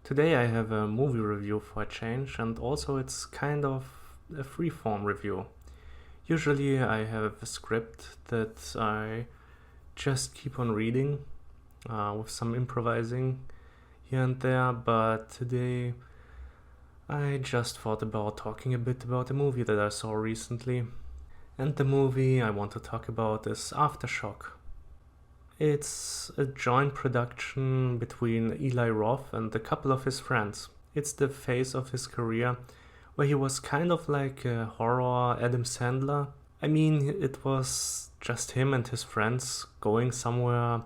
Today I have a movie review for a change, and also it's kind of a freeform review. Usually I have a script that I just keep on reading with some improvising here and there, but today I just thought about talking a bit about a movie that I saw recently. And the movie I want to talk about is Aftershock. It's a joint production between Eli Roth and a couple of his friends. It's the phase of his career where he was kind of like a horror Adam Sandler. I mean, it was just him and his friends going somewhere,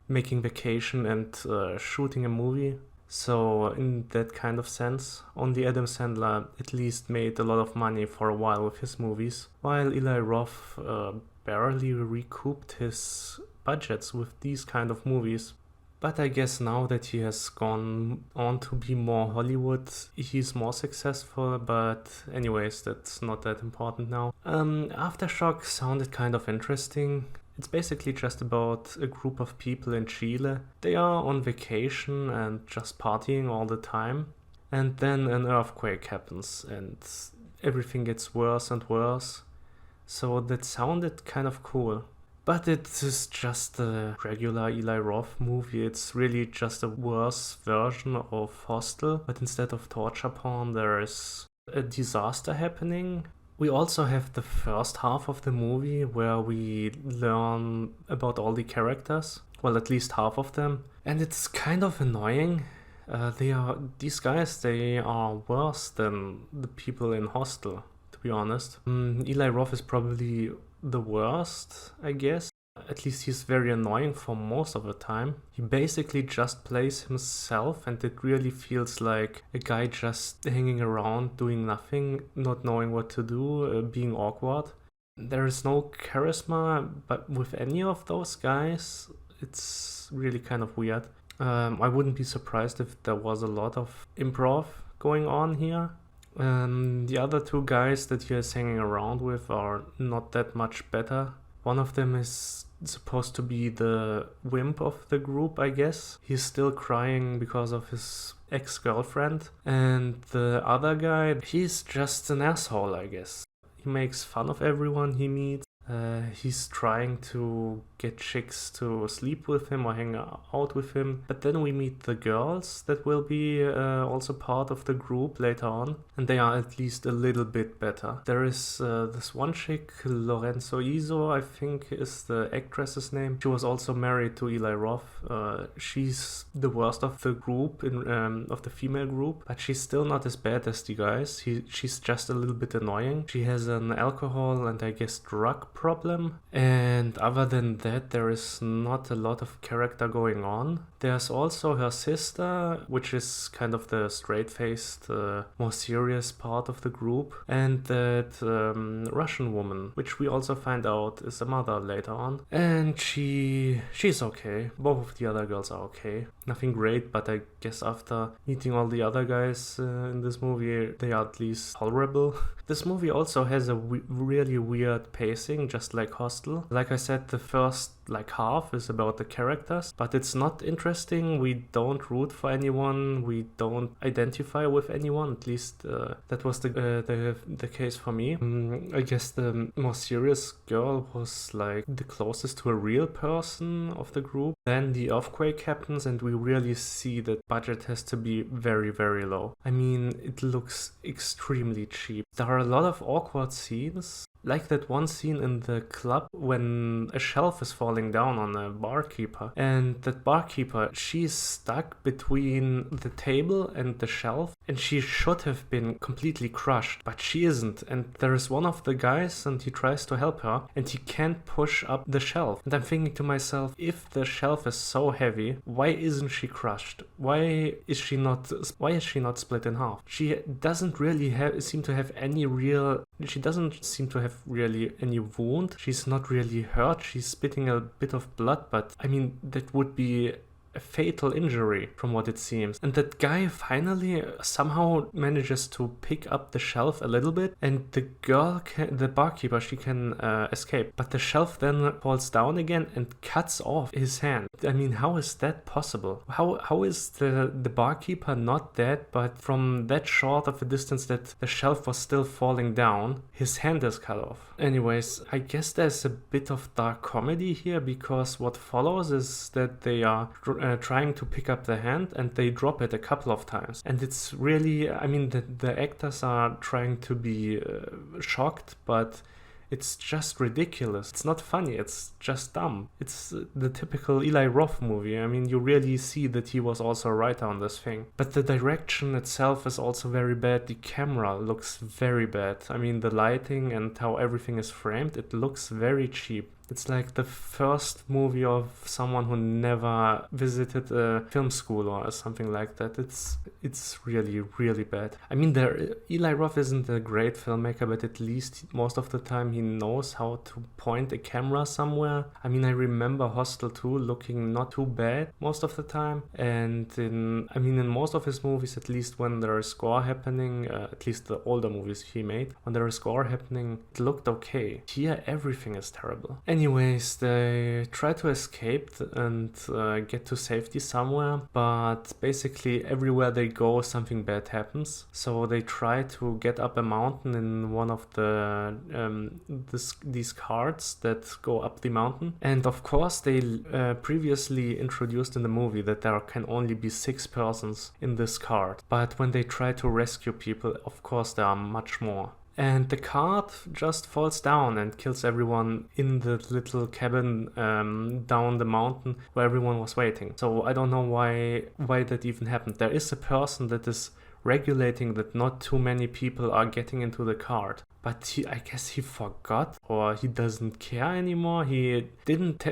making vacation and shooting a movie. So in that kind of sense, only Adam Sandler at least made a lot of money for a while with his movies, while Eli Roth barely recouped his budgets with these kind of movies. But I guess now that he has gone on to be more Hollywood, he's more successful, but anyways, that's not that important now. Aftershock sounded kind of interesting. It's basically just about a group of people in Chile. They are on vacation and just partying all the time. And then an earthquake happens and everything gets worse and worse. So that sounded kind of cool. But it is just a regular Eli Roth movie. It's really just a worse version of Hostel, but instead of torture porn, there is a disaster happening. We also have the first half of the movie where we learn about all the characters, well, at least half of them, and it's kind of annoying. These guys, they are worse than the people in Hostel, to be honest. Eli Roth is probably the worst, I guess. At least he's very annoying for most of the time. He basically just plays himself, and it really feels like a guy just hanging around doing nothing, not knowing what to do, being awkward. There is no charisma, but with any of those guys, it's really kind of weird. I wouldn't be surprised if there was a lot of improv going on here. The other two guys that he is hanging around with are not that much better. One of them is supposed to be the wimp of the group, I guess. He's still crying because of his ex-girlfriend. And the other guy, he's just an asshole, I guess. He makes fun of everyone he meets. He's trying to get chicks to sleep with him or hang out with him. But then we meet the girls that will be also part of the group later on. And they are at least a little bit better. There is this one chick, Lorenzo Iso, I think is the actress's name. She was also married to Eli Roth. She's the worst of the group, of the female group. But she's still not as bad as the guys. She's just a little bit annoying. She has an alcohol and I guess drug problem, and other than that there is not a lot of character going on. There's also her sister, which is kind of the straight-faced, more serious part of the group, and that Russian woman, which we also find out is a mother later on, and she's okay. Both of the other girls are okay. Nothing great, but I guess after meeting all the other guys in this movie, they are at least tolerable. This movie also has a really weird pacing, just like Hostel. Like I said, the first half is about the characters, but it's not interesting. We don't root for anyone. We don't identify with anyone. At least that was the case for me. I guess the more serious girl was like the closest to a real person of the group. Then the earthquake happens, and we really see that budget has to be very, very low. I mean, it looks extremely cheap. There are a lot of awkward scenes. Like that one scene in the club when a shelf is falling down on a barkeeper, and that barkeeper, she's stuck between the table and the shelf, and she should have been completely crushed, but she isn't. And there is one of the guys and he tries to help her and he can't push up the shelf. And I'm thinking to myself, if the shelf is so heavy, why isn't she crushed? Why is she not split in half? She doesn't really seem to have any real She doesn't seem to have really any wound. She's not really hurt. She's spitting a bit of blood, but I mean, that would be a fatal injury from what it seems. And that guy finally somehow manages to pick up the shelf a little bit, and the girl, the barkeeper, she can escape. But the shelf then falls down again and cuts off his hand. I mean, how is that possible? How is the barkeeper not dead, but from that short of a distance that the shelf was still falling down, his hand is cut off? Anyways, I guess there's a bit of dark comedy here, because what follows is that they are trying to pick up the hand and they drop it a couple of times. And it's really, I mean, the actors are trying to be shocked, but it's just ridiculous. It's not funny, it's just dumb. It's the typical Eli Roth movie. I mean, you really see that he was also a writer on this thing. But the direction itself is also very bad. The camera looks very bad. I mean, the lighting and how everything is framed, it looks very cheap. It's like the first movie of someone who never visited a film school or something like that. It's really, really bad. I mean, Eli Roth isn't a great filmmaker, but at least most of the time he knows how to point a camera somewhere. I mean, I remember Hostel 2 looking not too bad most of the time. And in most of his movies, at least when there is gore happening, at least the older movies he made, when there is gore happening, it looked okay. Here, everything is terrible. Anyways, they try to escape and get to safety somewhere, but basically everywhere they go, something bad happens. So they try to get up a mountain in one of the these carts that go up the mountain. And of course, they previously introduced in the movie that there can only be 6 persons in this cart. But when they try to rescue people, of course, there are much more. And the cart just falls down and kills everyone in the little cabin down the mountain where everyone was waiting. So I don't know why that even happened. There is a person that is regulating that not too many people are getting into the cart. But I guess he forgot, or he doesn't care anymore. He didn't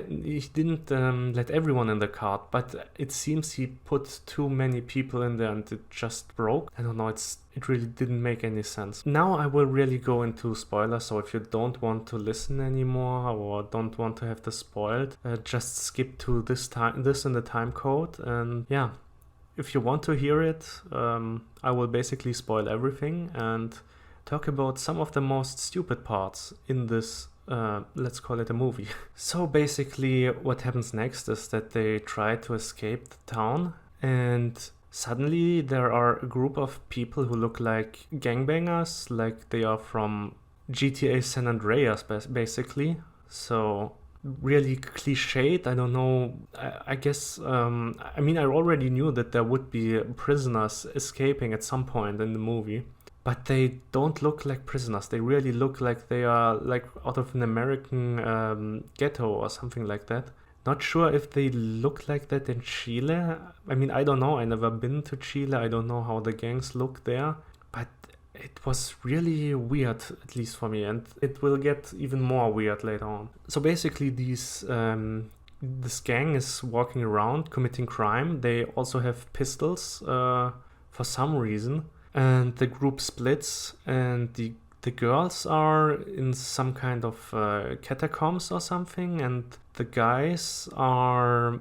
let everyone in the cart, but it seems he put too many people in there and it just broke. I don't know, it really didn't make any sense. Now I will really go into spoilers, so if you don't want to listen anymore or don't want to have this spoiled, just skip to this in the time code. And yeah, if you want to hear it, I will basically spoil everything and talk about some of the most stupid parts in this, let's call it a movie. So basically what happens next is that they try to escape the town, and suddenly there are a group of people who look like gangbangers, like they are from GTA San Andreas basically. So really cliched. I don't know. I guess, I mean, I already knew that there would be prisoners escaping at some point in the movie. But they don't look like prisoners. They really look like they are like out of an American ghetto or something like that. Not sure if they look like that in Chile. I mean, I don't know. I never been to Chile. I don't know how the gangs look there. But it was really weird, at least for me. And it will get even more weird later on. So basically this gang is walking around committing crime. They also have pistols for some reason. And the group splits, and the girls are in some kind of catacombs or something, and the guys are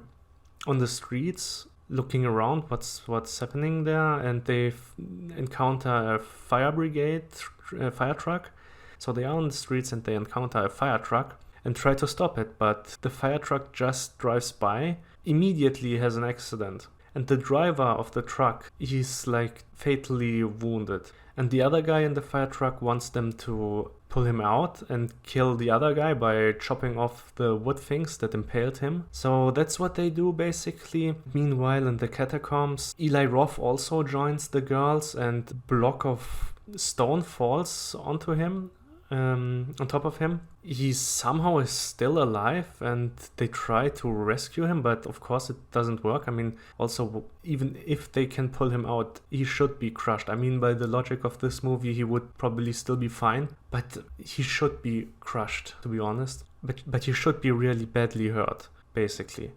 on the streets looking around what's happening there, and they encounter a fire truck. So they are on the streets and they encounter a fire truck and try to stop it, but the fire truck just drives by, immediately has an accident. And the driver of the truck, he's like fatally wounded. And the other guy in the fire truck wants them to pull him out and kill the other guy by chopping off the wood things that impaled him. So that's what they do basically. Meanwhile, in the catacombs, Eli Roth also joins the girls, and a block of stone falls onto him. On top of him. He somehow is still alive, and they try to rescue him, but of course it doesn't work. I mean, also, even if they can pull him out, he should be crushed. I mean, by the logic of this movie, he would probably still be fine, but he should be crushed, to be honest. But he should be really badly hurt, basically.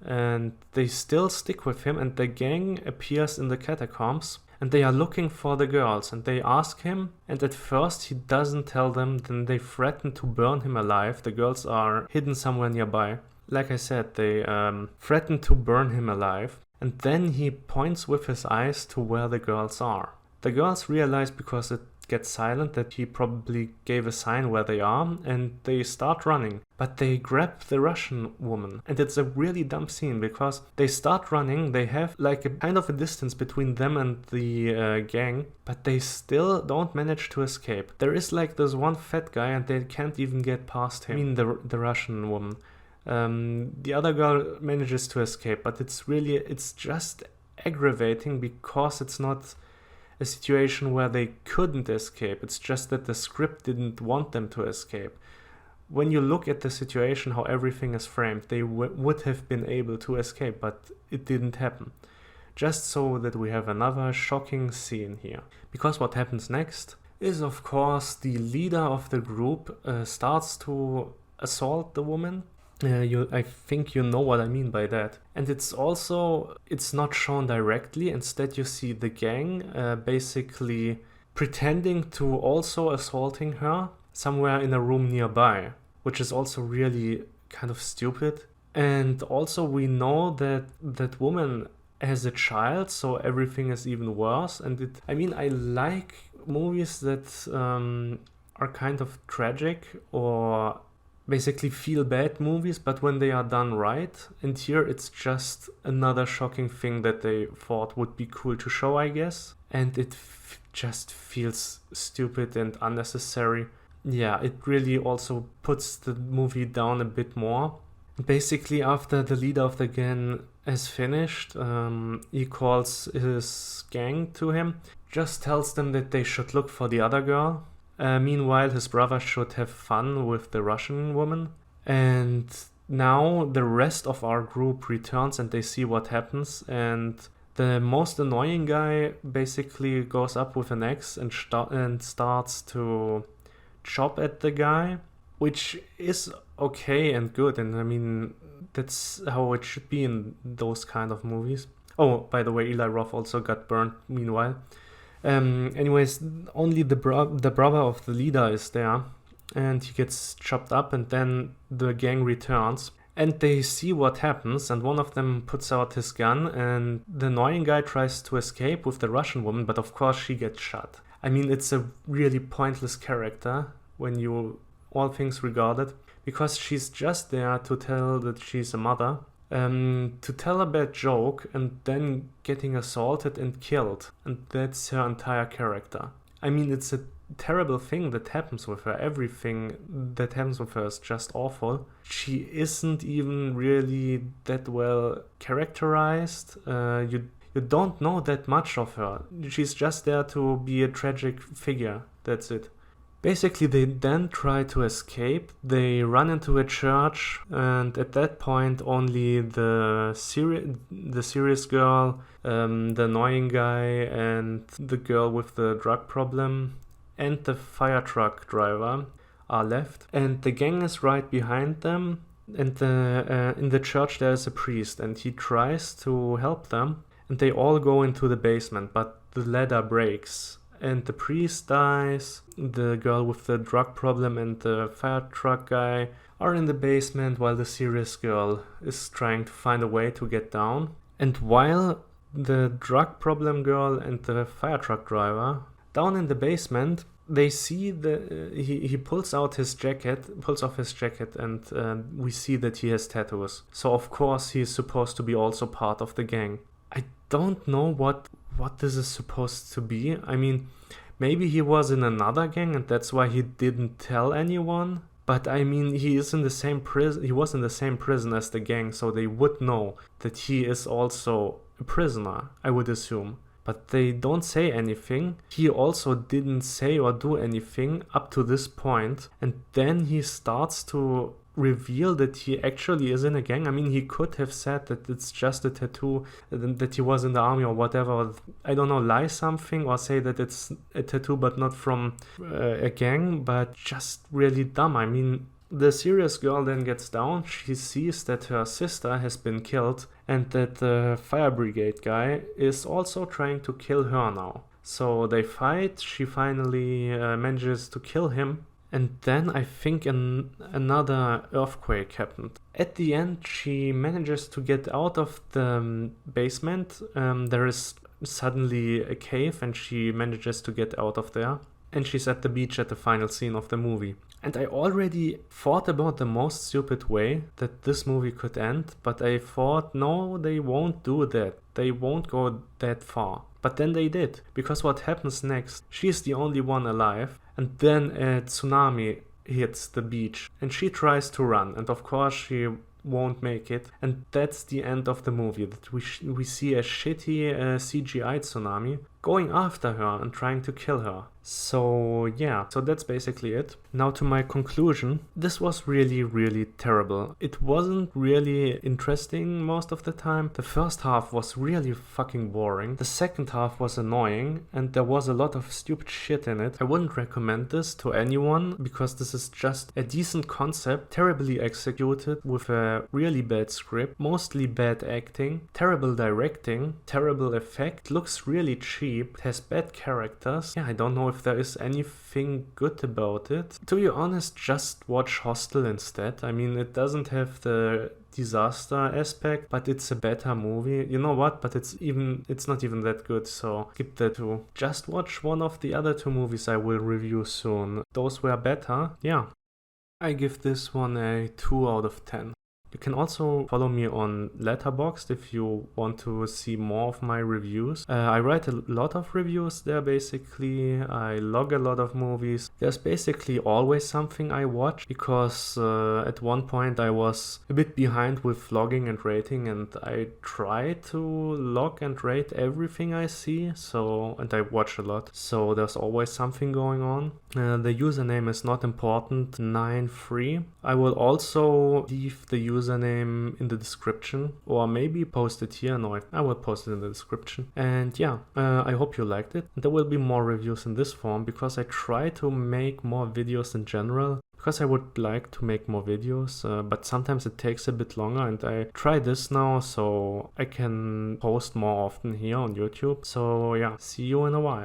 And they still stick with him, and the gang appears in the catacombs. And they are looking for the girls, and they ask him, and at first he doesn't tell them. Then they threaten to burn him alive. The girls are hidden somewhere nearby. like I said, they threaten to burn him alive. And then he points with his eyes to where the girls are. The girls realize, because it gets silent, that he probably gave a sign where they are, and they start running. But they grab the Russian woman, and it's a really dumb scene, because they start running, they have like a kind of a distance between them and the gang, but they still don't manage to escape. There is like this one fat guy, and they can't even get past him. I mean the Russian woman. The other girl manages to escape, but it's just aggravating, because it's not a situation where they couldn't escape. It's just that the script didn't want them to escape. When you look at the situation, how everything is framed, they would have been able to escape, but it didn't happen. Just so that we have another shocking scene here. Because what happens next is, of course, the leader of the group starts to assault the woman. I think you know what I mean by that. And it's not shown directly. Instead, you see the gang basically pretending to also assaulting her somewhere in a room nearby, which is also really kind of stupid. And also we know that that woman has a child, so everything is even worse. And I like movies that are kind of tragic or basically feel bad movies, but when they are done right. And here it's just another shocking thing that they thought would be cool to show, I guess. And it just feels stupid and unnecessary. Yeah, it really also puts the movie down a bit more. Basically, after the leader of the gang has finished, he calls his gang to him, just tells them that they should look for the other girl. Meanwhile, his brother should have fun with the Russian woman. And now the rest of our group returns and they see what happens. And the most annoying guy basically goes up with an axe and starts to chop at the guy, which is okay and good. And I mean, that's how it should be in those kind of movies. Oh, by the way, Eli Roth also got burned meanwhile. Anyways, only the brother of the leader is there, and he gets chopped up, and then the gang returns, and they see what happens, and one of them puts out his gun, and the annoying guy tries to escape with the Russian woman, but of course she gets shot. I mean, it's a really pointless character when you all things regarded, because she's just there to tell that she's a mother, to tell a bad joke, and then getting assaulted and killed. And that's her entire character. I mean, it's a terrible thing that happens with her. Everything that happens with her is just awful. She isn't even really that well characterized. You don't know that much of her. She's just there to be a tragic figure. That's it. Basically, they then try to escape. They run into a church, and at that point, only the serious girl, the annoying guy, and the girl with the drug problem, and the fire truck driver are left. And the gang is right behind them. And in the church, there is a priest, and he tries to help them. And they all go into the basement, but the ladder breaks. And the priest dies, the girl with the drug problem and the fire truck guy are in the basement, while the serious girl is trying to find a way to get down. And while the drug problem girl and the fire truck driver down in the basement, they see he pulls off his jacket, and we see that he has tattoos. So of course he is supposed to be also part of the gang. I don't know what this is supposed to be. I mean, maybe he was in another gang and that's why he didn't tell anyone. But I mean, he was in the same prison as the gang, so they would know that he is also a prisoner, I would assume. But they don't say anything. He also didn't say or do anything up to this point. And then he starts to reveal that he actually is in a gang. I mean, he could have said that it's just a tattoo, that he was in the army or whatever. I don't know, lie something or say that it's a tattoo but not from a gang, but just really dumb. I mean, the serious girl then gets down. She sees that her sister has been killed and that the fire brigade guy is also trying to kill her now. So they fight. She finally manages to kill him. And then I think another earthquake happened. At the end, she manages to get out of the basement. There is suddenly a cave and she manages to get out of there. And she's at the beach at the final scene of the movie. And I already thought about the most stupid way that this movie could end, but I thought, no, they won't do that. They won't go that far. But then they did, because what happens next, she's the only one alive, and then a tsunami hits the beach, and she tries to run, and of course she won't make it, and that's the end of the movie, that we see a shitty CGI tsunami going after her and trying to kill her. So yeah, so that's basically it. Now to my conclusion. This was really, really terrible. It wasn't really interesting most of the time. The first half was really fucking boring. The second half was annoying and there was a lot of stupid shit in it. I wouldn't recommend this to anyone because this is just a decent concept, terribly executed with a really bad script, mostly bad acting, terrible directing, terrible effect, looks really cheap. It has bad characters. Yeah, I don't know if there is anything good about it. To be honest, just watch Hostel instead. I mean, it doesn't have the disaster aspect, but it's a better movie. You know what? But it's not even that good, so skip that too. Just watch one of the other two movies I will review soon. Those were better. Yeah. I give this one a 2 out of 10. You can also follow me on Letterboxd if you want to see more of my reviews. I write a lot of reviews there basically. I log a lot of movies. There's basically always something I watch because at one point I was a bit behind with vlogging and rating, and I try to log and rate everything I see. And I watch a lot. So there's always something going on. The username is not important, 93. I will also leave the username in the description, or maybe post it here. No, I will post it in the description. And yeah, I hope you liked it. There will be more reviews in this form because I try to make more videos in general, because I would like to make more videos, but sometimes it takes a bit longer, and I try this now so I can post more often here on YouTube. So yeah, see you in a while.